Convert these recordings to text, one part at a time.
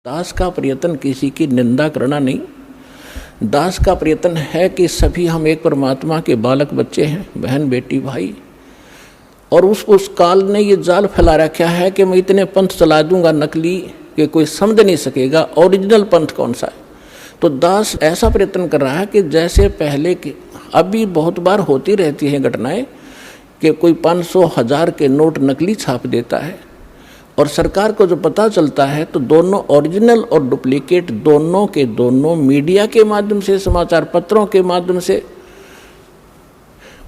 दास का प्रयत्न किसी की निंदा करना नहीं। दास का प्रयत्न है कि सभी हम एक परमात्मा के बालक बच्चे हैं, बहन बेटी भाई। और उस काल ने ये जाल फैला रखा है कि मैं इतने पंथ चला दूंगा नकली कि कोई समझ नहीं सकेगा ओरिजिनल पंथ कौन सा है। तो दास ऐसा प्रयत्न कर रहा है कि जैसे पहले के अभी बहुत बार होती रहती हैं घटनाएं कि कोई 500,000 के नोट नकली छाप देता है और सरकार को जो पता चलता है तो दोनों ओरिजिनल और डुप्लीकेट दोनों के दोनों मीडिया के माध्यम से, समाचार पत्रों के माध्यम से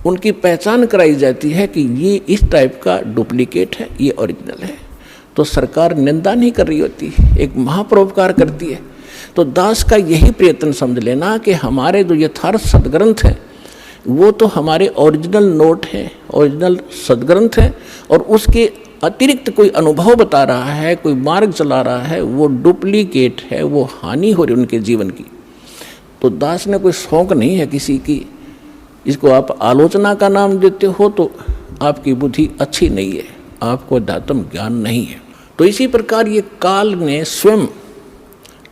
उनकी पहचान कराई जाती है कि ये इस टाइप का डुप्लीकेट है, ये ओरिजिनल है। तो सरकार निंदा नहीं कर रही होती, एक महापरोपकार करती है। तो दास का यही प्रयत्न समझ लेना कि हमारे जो यथार्थ सदग्रंथ हैं वो तो हमारे ओरिजिनल नोट हैं, ओरिजिनल सदग्रंथ हैं, और उसके अतिरिक्त कोई अनुभव बता रहा है, कोई मार्ग चला रहा है, वो डुप्लीकेट है, वो हानि हो रही उनके जीवन की। तो दास ने कोई शौक नहीं है किसी की, इसको आप आलोचना का नाम देते हो तो आपकी बुद्धि अच्छी नहीं है, आपको अध्यात्म ज्ञान नहीं है। तो इसी प्रकार ये काल ने स्वयं,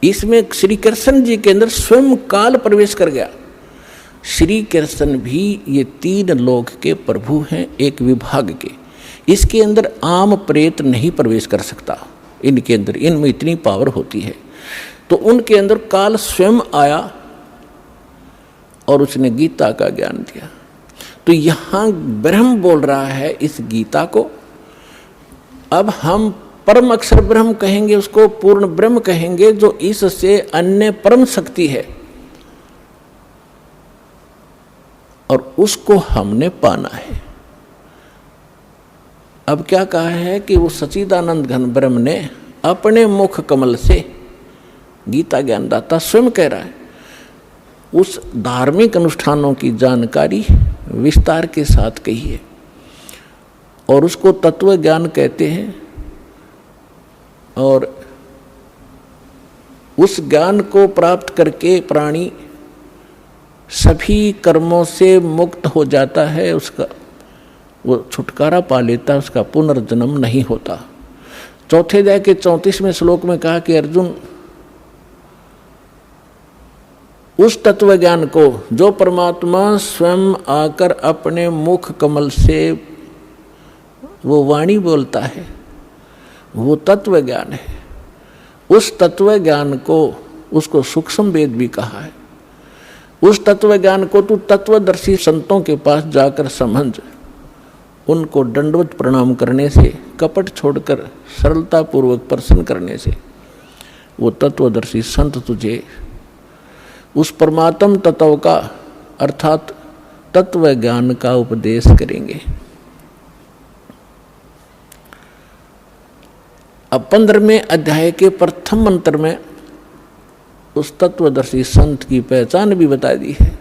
इसमें श्री कृष्ण जी के अंदर स्वयं काल प्रवेश कर गया। श्री कृष्ण भी ये 3 लोक के प्रभु हैं, एक विभाग के। इसके अंदर आम प्रेत नहीं प्रवेश कर सकता, इनके अंदर, इनमें इतनी पावर होती है। तो उनके अंदर काल स्वयं आया और उसने गीता का ज्ञान दिया। तो यहाँ ब्रह्म बोल रहा है इस गीता को। अब हम परम अक्षर ब्रह्म कहेंगे, उसको पूर्ण ब्रह्म कहेंगे, जो इससे अन्य परम शक्ति है, और उसको हमने पाना है। अब क्या कहा है कि वो सच्चिदानंद घन ब्रह्म ने अपने मुख कमल से, गीता ज्ञानदाता स्वयं कह रहा है, उस धार्मिक अनुष्ठानों की जानकारी विस्तार के साथ कही है, और उसको तत्व ज्ञान कहते हैं। और उस ज्ञान को प्राप्त करके प्राणी सभी कर्मों से मुक्त हो जाता है, उसका वो छुटकारा पा लेता है, उसका पुनर्जन्म नहीं होता। चौथे अध्याय के 34वें श्लोक में कहा कि अर्जुन, उस तत्व ज्ञान को जो परमात्मा स्वयं आकर अपने मुख कमल से वो वाणी बोलता है, वो तत्व ज्ञान है। उस तत्व ज्ञान को, उसको सूक्ष्म वेद भी कहा है। उस तत्व ज्ञान को तू तत्वदर्शी संतों के पास जाकर समझ, उनको दंडवत प्रणाम करने से, कपट छोड़कर सरलता पूर्वक प्रसन्न करने से वो तत्वदर्शी संत तुझे उस परमात्म तत्व का अर्थात तत्व ज्ञान का उपदेश करेंगे। अब 15वें अध्याय के प्रथम मंत्र में उस तत्वदर्शी संत की पहचान भी बता दी है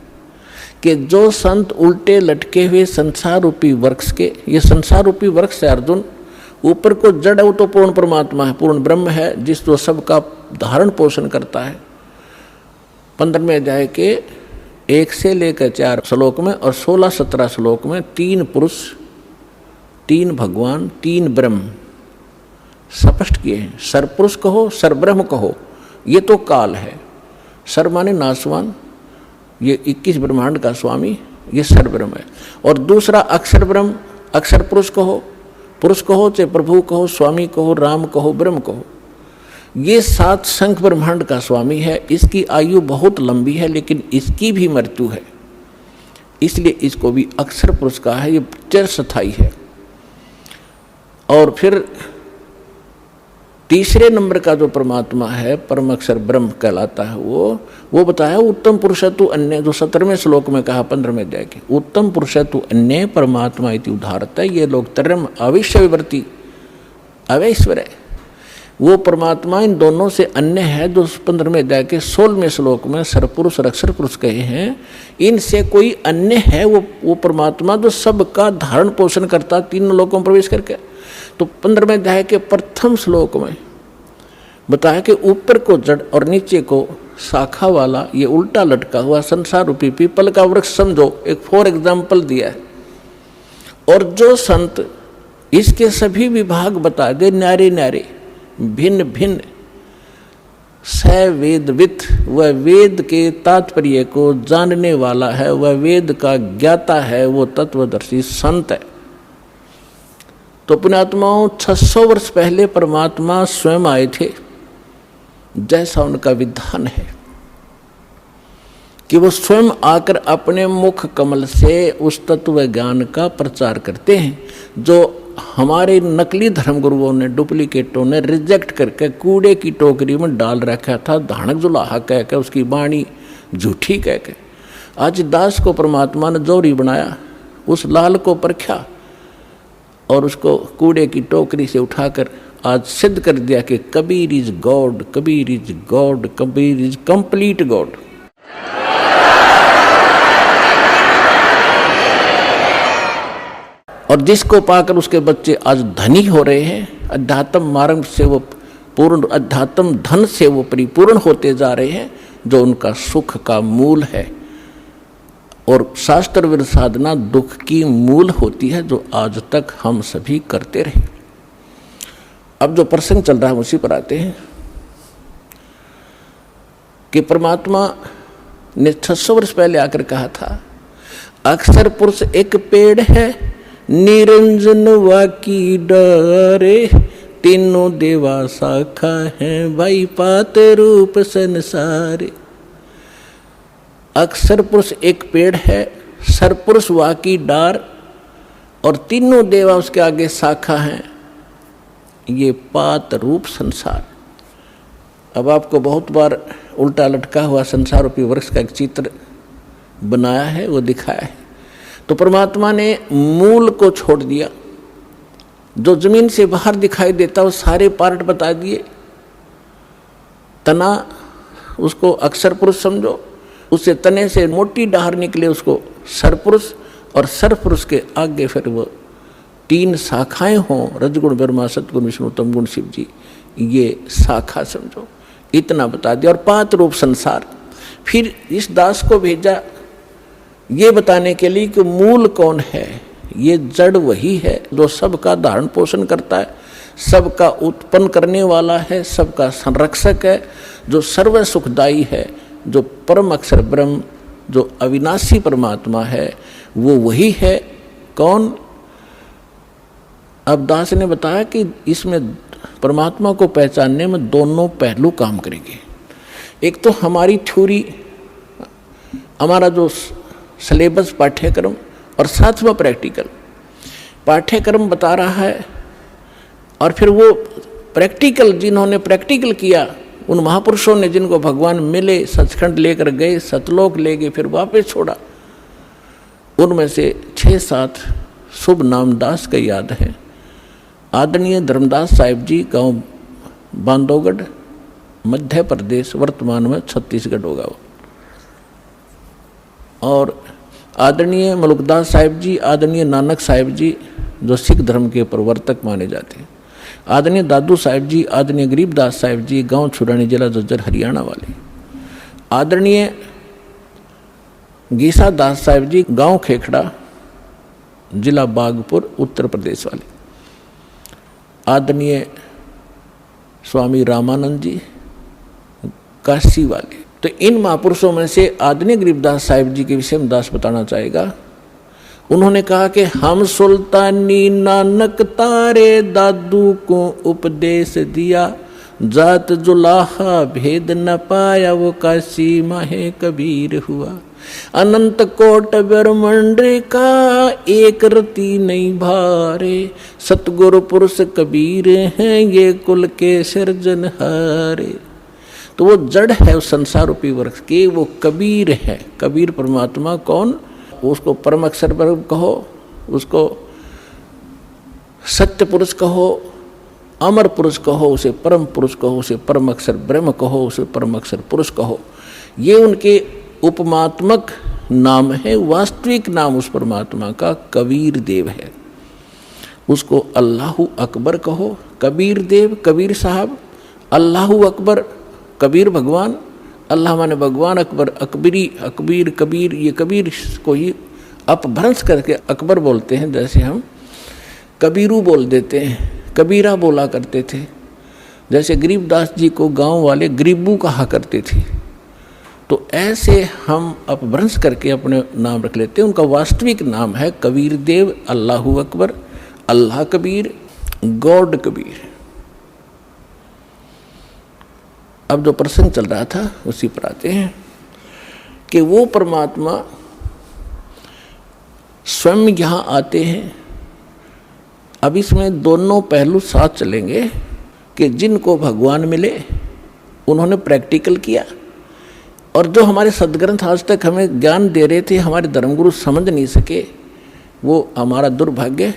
कि जो संत उल्टे लटके हुए संसार रूपी वृक्ष के, ये संसार रूपी वृक्ष है अर्जुन, ऊपर को जड़ है तो पूर्ण परमात्मा है, पूर्ण ब्रह्म है, जिस जो सबका धारण पोषण करता है। 15वें अध्याय के 1 से लेकर 4 श्लोक में और 16-17 श्लोक में 3 पुरुष, 3 भगवान, 3 ब्रह्म स्पष्ट किए हैं। सरपुरुष कहो, सरब्रह्म कहो, ये तो काल है। सर माने नासवान, ये 21 ब्रह्मांड का स्वामी, ये सरब्रह्म है। और दूसरा अक्षर ब्रह्म, अक्षर पुरुष कहो, चाहे प्रभु कहो, स्वामी कहो, राम कहो, ब्रह्म कहो, ये 7 संख्य ब्रह्मांड का स्वामी है। इसकी आयु बहुत लंबी है, लेकिन इसकी भी मृत्यु है, इसलिए इसको भी अक्षर पुरुष कहा है, ये चिरस्थायी है। और फिर तीसरे नंबर का जो परमात्मा है, परम अक्षर ब्रह्म कहलाता है, वो बताया उत्तम पुरुषत्व अन्य, जो 17वें श्लोक में कहा 15वें अध्याय के, उत्तम पुरुषत्व अन्य परमात्मा इति उदाहरत है। ये लोग तरम अविश्य विवर्ती अवैश्वर है, वो परमात्मा इन दोनों से अन्य है, जो 15वें अध्याय के 16वें श्लोक में सरपुरुष और अक्षर पुरुष कहे हैं। इनसे कोई अन्य है वो परमात्मा जो सबका धारण पोषण करता 3 लोकों में प्रवेश करके। तो 15वें अध्याय के प्रथम श्लोक में बताया कि ऊपर को जड़ और नीचे को शाखा वाला ये उल्टा लटका हुआ संसार रूपी पीपल का वृक्ष समझो, एक फॉर एग्जाम्पल दिया है। और जो संत इसके सभी विभाग बता दे, न्यारे न्यारे भिन्न भिन्न है वेदविद, वह वेद के तात्पर्य को जानने वाला है, वह वेद का ज्ञाता है, वो तत्वदर्शी संत है। तो पुण्यात्माओं 600 वर्ष पहले परमात्मा स्वयं आए थे, जैसा उनका विधान है कि वो स्वयं आकर अपने मुख कमल से उस तत्व ज्ञान का प्रचार करते हैं जो हमारे नकली धर्मगुरुओं ने, डुप्लीकेटों ने रिजेक्ट करके कूड़े की टोकरी में डाल रखा था, धानक जुलाहा कह के, उसकी वाणी झूठी कह के। आज दास को परमात्मा ने जोरी बनाया, उस लाल को परखा और उसको कूड़े की टोकरी से उठाकर आज सिद्ध कर दिया कि Kabir is God, Kabir is God, Kabir is complete God. और जिसको पाकर उसके बच्चे आज धनी हो रहे हैं, अध्यात्म मार्ग से वो पूर्ण, अध्यात्म धन से वो परिपूर्ण होते जा रहे हैं, जो उनका सुख का मूल है। और शास्त्र विरुद्ध साधना दुख की मूल होती है, जो आज तक हम सभी करते रहे। अब जो प्रसंग चल रहा है उसी पर आते हैं कि परमात्मा ने 600 वर्ष पहले आकर कहा था, अक्षर पुरुष एक पेड़ है, निरंजन वाकी डारे, तीनों देवा शाखा है, भाई पात रूप संसारे। अक्षर पुरुष एक पेड़ है, सरपुरुष वाकी डार, और तीनों देवा उसके आगे शाखा हैं, ये पात रूप संसार। अब आपको बहुत बार उल्टा लटका हुआ संसार रूपी वृक्ष का एक चित्र बनाया है, वो दिखाया है। तो परमात्मा ने मूल को छोड़ दिया, जो जमीन से बाहर दिखाई देता वो सारे पार्ट बता दिए। तना उसको अक्षर पुरुष समझो, उससे तने से मोटी डाहर निकले उसको सरपुरुष, और सरपुरुष के आगे फिर वो 3 शाखाएं हों, रजगुण ब्रह्मा, सतगुण विष्णु, तमगुण शिव जी, ये शाखा समझो, इतना बता दिया। और पात रूप संसार। फिर इस दास को भेजा ये बताने के लिए कि मूल कौन है। ये जड़ वही है जो सबका धारण पोषण करता है, सबका उत्पन्न करने वाला है, सबका संरक्षक है, जो सर्व सुखदायी है, जो परम अक्षर ब्रह्म, जो अविनाशी परमात्मा है, वो वही है। कौन? अब दास ने बताया कि इसमें परमात्मा को पहचानने में दोनों पहलू काम करेंगे। एक तो हमारी थ्योरी, हमारा जो सिलेबस पाठ्यक्रम, और साथ में प्रैक्टिकल। पाठ्यक्रम बता रहा है और फिर वो प्रैक्टिकल, जिन्होंने प्रैक्टिकल किया, उन महापुरुषों ने जिनको भगवान मिले, सचखंड लेकर गए, सतलोक ले गए, फिर वापस छोड़ा, उनमें से 6-7 शुभ नाम दास का याद है। आदरणीय धर्मदास साहिब जी, गांव बांधवगढ़, मध्य प्रदेश, वर्तमान में छत्तीसगढ़ होगा वो। और आदरणीय मलुकदास साहिब जी, आदरणीय नानक साहिब जी, जो सिख धर्म के प्रवर्तक माने जाते हैं। आदरणीय दादू साहिब जी, आदरणीय गरीबदास साहिब जी, गांव छुरानी, जिला जज्जर, हरियाणा वाले। आदरणीय गीसा दास साहिब जी, गांव खेखड़ा, जिला बागपुर, उत्तर प्रदेश वाले। आदरणीय स्वामी रामानंद जी, काशी वाले। तो इन महापुरुषों में से आदरणीय गरीबदास साहिब जी के विषय में दास बताना चाहेगा। उन्होंने कहा कि हम सुल्तानी नानक तारे दादू को उपदेश दिया, जात जुलाहा भेद न पाया, वो काशी माहे कबीर हुआ। अनंत कोट ब्रह्मांड का एक रति नहीं भारे, सतगुरु पुरुष कबीर हैं ये कुल के सिरजनहारे। तो वो जड़ है उस संसार रूपी वृक्ष की, वो कबीर है। कबीर परमात्मा कौन? उसको परम अक्षर ब्रह्म कहो, उसको सत्य पुरुष कहो, अमर पुरुष कहो, उसे परम पुरुष कहो, उसे परम अक्षर ब्रह्म कहो, उसे परम अक्षर पुरुष कहो। ये उनके उपमात्मक नाम है। वास्तविक नाम उस परमात्मा का कबीर देव है। उसको अल्लाहु अकबर कहो, कबीर देव, कबीर साहब, अल्लाहु अकबर, कबीर भगवान, अल्लाह माने भगवान, अकबर अकबरी, अकबीर कबीर, ये कबीर को ही अपभ्रंश करके अकबर बोलते हैं। जैसे हम कबीरू बोल देते हैं, कबीरा बोला करते थे। जैसे गरीबदास जी को गांव वाले गरीबू कहा करते थे, तो ऐसे हम अपभ्रंश करके अपने नाम रख लेते हैं। उनका वास्तविक नाम है कबीर देव, अल्लाहू अकबर, अल्लाह कबीर, गॉड कबीर। अब जो प्रसंग चल रहा था उसी पर आते हैं कि वो परमात्मा स्वयं यहाँ आते हैं। अब इसमें दोनों पहलू साथ चलेंगे कि जिनको भगवान मिले उन्होंने प्रैक्टिकल किया, और जो हमारे सदग्रंथ आज तक हमें ज्ञान दे रहे थे, हमारे धर्मगुरु समझ नहीं सके, वो हमारा दुर्भाग्य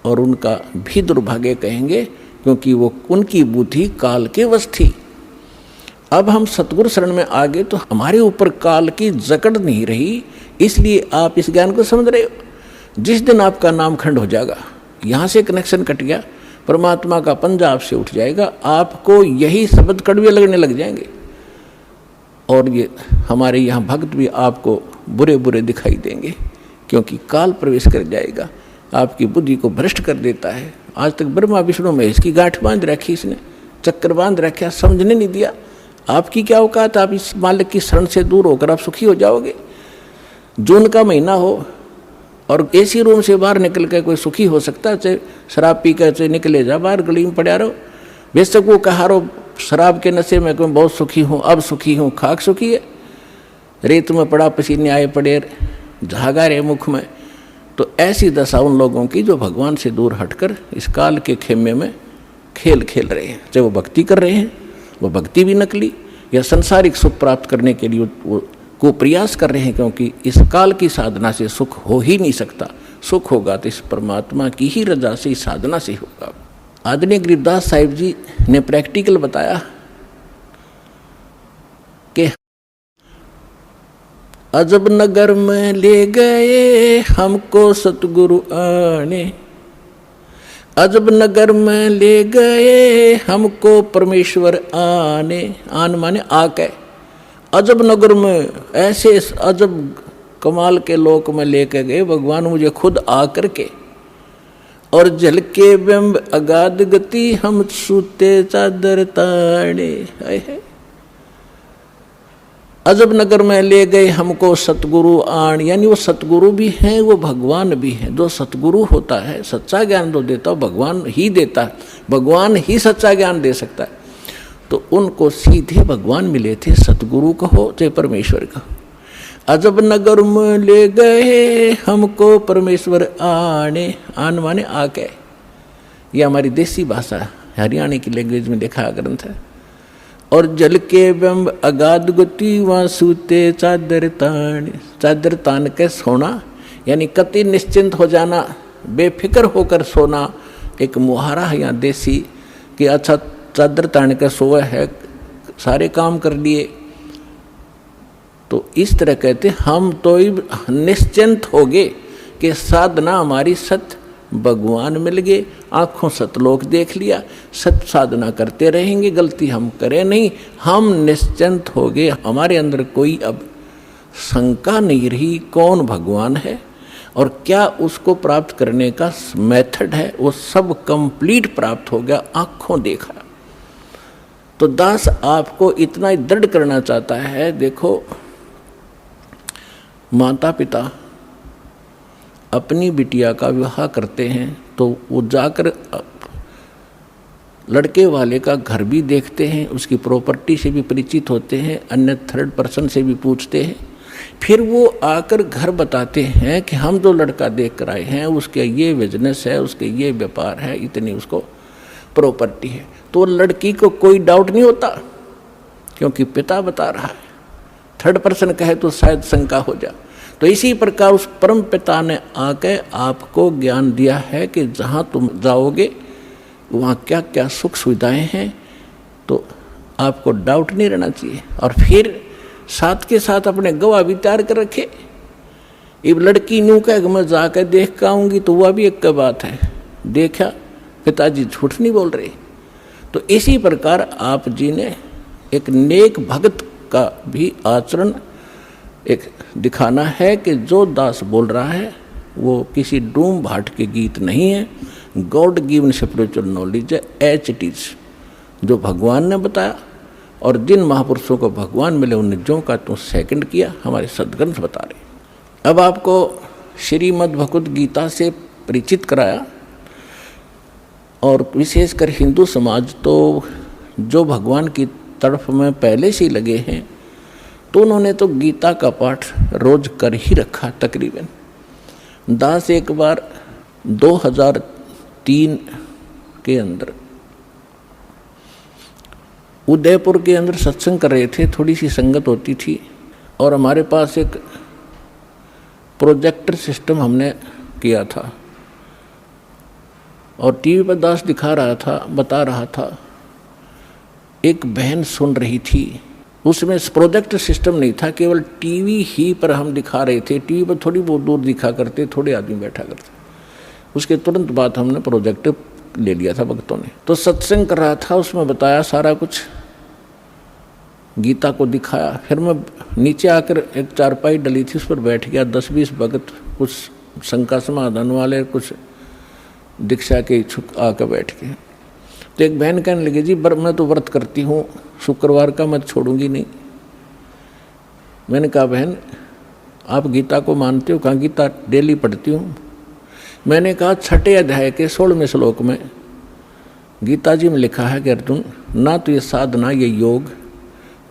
और उनका भी दुर्भाग्य कहेंगे, क्योंकि वो उनकी बुद्धि काल के वश थी। अब हम सतगुरु शरण में आ गए तो हमारे ऊपर काल की जकड़ नहीं रही, इसलिए आप इस ज्ञान को समझ रहे हो। जिस दिन आपका नाम खंड हो जाएगा, यहाँ से कनेक्शन कट गया, परमात्मा का पंजा आपसे उठ जाएगा, आपको यही शब्द कड़वे लगने लग जाएंगे, और ये हमारे यहाँ भक्त भी आपको बुरे बुरे दिखाई देंगे, क्योंकि काल प्रवेश कर जाएगा, आपकी बुद्धि को भ्रष्ट कर देता है। आज तक ब्रह्मा विष्णु महेश की गांठ बांध रखी, इसने चक्कर बांध रखा, समझने नहीं दिया। आपकी क्या औकात, आप इस मालिक की शरण से दूर होकर आप सुखी हो जाओगे। जून का महीना हो और एसी रूम से बाहर निकल कर कोई सुखी हो सकता है? चाहे शराब पी कर चाहे निकले जा बाहर गली में पड़ा रहो, बेशक वो कहा रहो शराब के नशे में कोई बहुत सुखी हूँ, अब सुखी हूँ, खाक सुखी है, रेत में पड़ा पसीने आए पड़े, झागा रहे मुख में। तो ऐसी दशा उन लोगों की जो भगवान से दूर हटकर इस काल के खेमे में खेल खेल रहे हैं। चाहे वो भक्ति कर रहे हैं, वो भक्ति भी नकली, या संसारिक सुख प्राप्त करने के लिए वो को प्रयास कर रहे हैं, क्योंकि इस काल की साधना से सुख हो ही नहीं सकता। सुख होगा तो इस परमात्मा की ही रजा से, इस साधना से होगा। आदरणीय गरीबदास साहिब जी ने प्रैक्टिकल बताया कि अजब नगर में ले गए हमको सतगुरु आने, अजब नगर में ले गए हमको परमेश्वर आने। आन माने आके, अजब नगर में ऐसे अजब कमाल के लोक में लेकर गए भगवान मुझे खुद आकर के, और जल के बिंब अगाध गति हम सूते चादर ताड़े। अजब नगर में ले गए हमको सतगुरु आण, यानी वो सतगुरु भी हैं, वो भगवान भी हैं। जो सतगुरु होता है, सच्चा ज्ञान जो देता है भगवान ही देता है, भगवान ही सच्चा ज्ञान दे सकता है। तो उनको सीधे भगवान मिले थे, सतगुरु कहो चाहे परमेश्वर कहो। अजब नगर में ले गए हमको परमेश्वर आने, आन माने आके, ये हमारी देसी भाषा हरियाणा की लैंग्वेज में लिखा ग्रंथ है। और जल के बिंब अगाध गति वहाँ सूते चादर तान, चादर तान के सोना, यानी कति निश्चिंत हो जाना, बेफिक्र होकर सोना। एक मुहारा है यहाँ देसी कि अच्छा चादर तान के सोए है, सारे काम कर लिए। तो इस तरह कहते हम तो निश्चिंत हो गए कि साधना हमारी सत्य भगवान मिल गए, आँखों सतलोक देख लिया, सत्य साधना करते रहेंगे, गलती हम करें नहीं, हम निश्चिंत हो गए। हमारे अंदर कोई अब शंका नहीं रही कौन भगवान है और क्या उसको प्राप्त करने का मेथड है, वो सब कंप्लीट प्राप्त हो गया, आँखों देखा। तो दास आपको इतना ही दृढ़ करना चाहता है। देखो, माता पिता अपनी बिटिया का विवाह करते हैं तो वो जाकर लड़के वाले का घर भी देखते हैं, उसकी प्रॉपर्टी से भी परिचित होते हैं, अन्य थर्ड पर्सन से भी पूछते हैं। फिर वो आकर घर बताते हैं कि हम जो लड़का देख कर आए हैं उसके ये बिजनेस है, उसके ये व्यापार है, इतनी उसको प्रॉपर्टी है। तो लड़की को कोई डाउट नहीं होता क्योंकि पिता बता रहा है। थर्ड पर्सन कहे तो शायद शंका हो जाए। तो इसी प्रकार उस परम पिता ने आके आपको ज्ञान दिया है कि जहाँ तुम जाओगे वहाँ क्या क्या सुख सुविधाएं हैं, तो आपको डाउट नहीं रहना चाहिए। और फिर साथ के साथ अपने गवाह भी तैयार कर रखे। अब लड़की न्यू कह कि मैं जाकर देख कर आऊँगी तो वह भी एक बात है, देखा पिताजी झूठ नहीं बोल रहे। तो इसी प्रकार आप जी ने एक नेक भक्त का भी आचरण एक दिखाना है कि जो दास बोल रहा है वो किसी डूम भाट के गीत नहीं है, गॉड गिवन स्पिरिचुअल नॉलेज है, एच इट इज। जो भगवान ने बताया, और जिन महापुरुषों को भगवान मिले उनने जो का तो सेकंड किया, हमारे सदग्रंथ बता रहे। अब आपको श्रीमद् भगवद गीता से परिचित कराया, और विशेषकर हिंदू समाज तो जो भगवान की तरफ में पहले से ही लगे हैं, तो उन्होंने तो गीता का पाठ रोज कर ही रखा तकरीबन। दास एक बार 2003 के अंदर उदयपुर के अंदर सत्संग कर रहे थे, थोड़ी सी संगत होती थी, और हमारे पास एक प्रोजेक्टर सिस्टम हमने किया था, और टीवी पर दास दिखा रहा था, बता रहा था। एक बहन सुन रही थी, उसमें प्रोजेक्टर सिस्टम नहीं था, केवल टीवी ही पर हम दिखा रहे थे। टीवी पर थोड़ी बहुत दूर दिखा करते, थोड़े आदमी बैठा करते। उसके तुरंत बाद हमने प्रोजेक्टर ले लिया था भक्तों ने। तो सत्संग कर रहा था, उसमें बताया सारा कुछ, गीता को दिखाया। फिर मैं नीचे आकर एक चारपाई डली थी, उस पर बैठ गया। 10-20 भगत, कुछ शंका समाधान वाले, कुछ दीक्षा के इच्छुक आकर बैठ गए। तो एक बहन कहने लगी, जी मैं तो व्रत करती हूँ, शुक्रवार का मैं छोड़ूंगी नहीं। मैंने कहा, बहन आप गीता को मानते हो? कहा, गीता डेली पढ़ती हूँ। मैंने कहा, 6 अध्याय के 16वें श्लोक में गीता जी में लिखा है कि अर्जुन, ना तो ये साधना, ये योग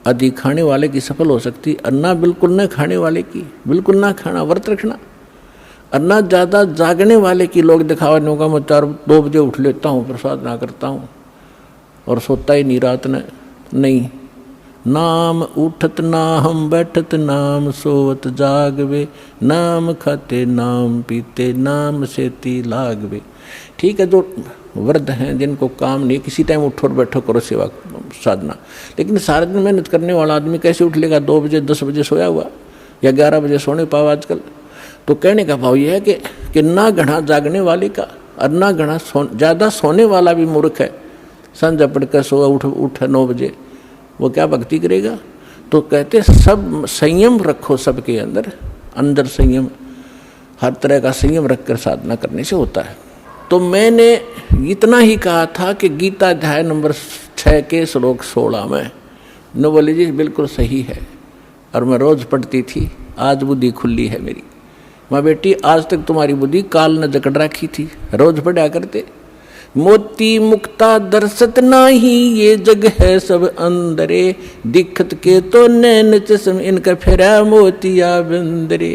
अधिक खाने वाले की सफल हो सकती, और ना बिल्कुल न खाने वाले की, बिल्कुल ना खाना, व्रत रखना, और ना ज़्यादा जागने वाले की। लोग दिखावा नहीं होगा, मैं 4-2 बजे उठ लेता हूँ, प्रसाद ना करता हूँ और सोता ही नहीं रात ने, नहीं। नाम उठत ना हम बैठत, नाम सोवत जागवे, नाम खाते नाम पीते, नाम सेती लागवे। ठीक है, जो वृद्ध हैं जिनको काम नहीं, किसी टाइम उठो और बैठो, करो सेवा साधना, लेकिन सारा दिन मेहनत करने वाला आदमी कैसे उठ लेगा? 2 बजे 10 बजे सोया हुआ, या 11 बजे सोने पाओ आजकल। तो कहने का भाव यह है कि ना घना जागने वाले का, और ना घना ज़्यादा सोने वाला भी मूर्ख है। संध्या पढ़ कर सोया, उठ 9 बजे, वो क्या भक्ति करेगा? तो कहते सब संयम रखो, सबके अंदर अंदर संयम, हर तरह का संयम रखकर साधना करने से होता है। तो मैंने इतना ही कहा था कि गीता अध्याय नंबर 6 के श्लोक 16 में न बोले, जी बिल्कुल सही है, और मैं रोज़ पढ़ती थी। आज बुद्धि खुली है मेरी। माँ बेटी, आज तक तुम्हारी बुद्धि काल ने जकड़ रखी थी, रोज पढ़ा करते। मोती मुक्ता दर्शत नाही, ये जग है सब अंदरे, दिखत के तो नैन चश्म, इनका फेरा मोतिया बंदरे।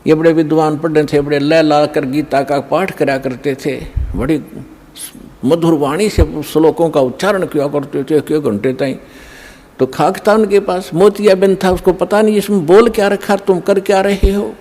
ये बड़े विद्वान पढ़े थे, बड़े लय ला कर गीता का पाठ करा करते थे, बड़ी मधुर वाणी से श्लोकों का उच्चारण किया करते थे 1 घंटे तक। तो खाक था उनके पास, मोतिया बिंद था, उसको पता नहीं इसमें बोल क्या रखा, तुम कर क्या रहे हो।